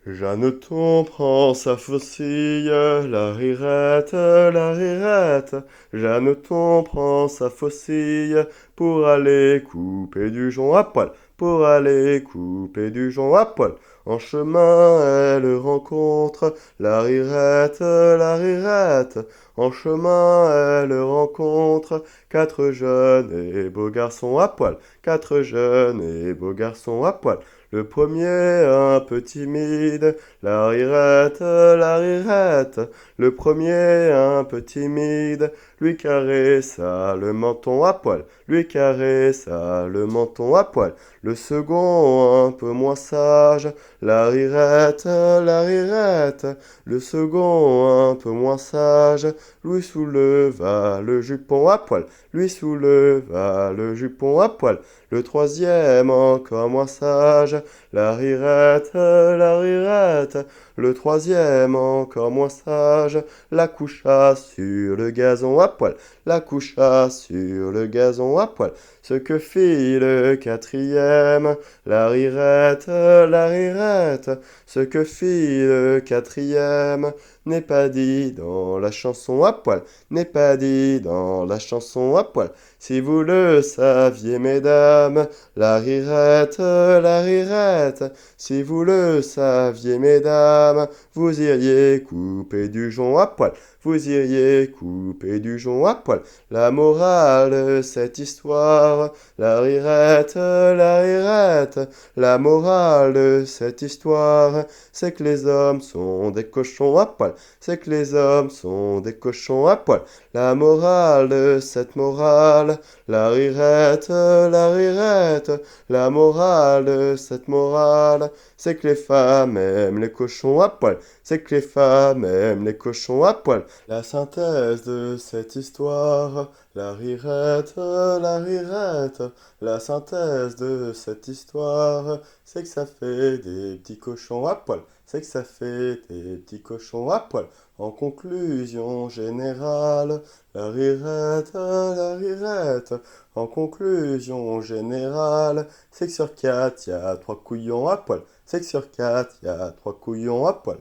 Jeanneton prend sa faucille, la rirette, la rirette. Jeanneton prend sa faucille pour aller couper du jonc à poil, pour aller couper du jonc à poil. En chemin, elle rencontre la rirette, la rirette. En chemin, elle rencontre quatre jeunes et beaux garçons à poil, quatre jeunes et beaux garçons à poil. Le premier un peu timide, la rirette, la rirette. Le premier un peu timide, lui caressa le menton à poil, lui caressa le menton à poil. Le second un peu moins sage, la rirette, la rirette. Le second un peu moins sage, lui souleva le jupon à poil, lui souleva le jupon à poil. Le troisième encore moins sage, la rirette, la rirette. Le troisième encore moins sage, la coucha sur le gazon à poil, la coucha sur le gazon à poil. Ce que fit le quatrième, la rirette, la rirette. Ce que fit le quatrième n'est pas dit dans la chanson à poil, n'est pas dit dans la chanson à poil. Si vous le saviez, mesdames, la rirette, la rirette. Si vous le saviez, mesdames, vous iriez couper du jonc à poil, vous iriez couper du jonc à poil. La morale, cette histoire, la rirette, la rirette. La morale, cette histoire, c'est que les hommes sont des cochons à poil, c'est que les hommes sont des cochons à poil. La morale, cette morale, la rirette, la rirette. La morale, cette morale, c'est que les femmes aiment les cochons à poil, c'est que les femmes aiment les cochons à poil. La synthèse de cette histoire, la rirette, la rirette. La synthèse de cette histoire, c'est que ça fait des petits cochons à poil, c'est que ça fait des petits cochons à poil. En conclusion générale, la rirette, la rirette. En conclusion générale, c'est que sur quatre, y a trois couillons à poil. C'est que sur quatre, y a trois couillons à poil.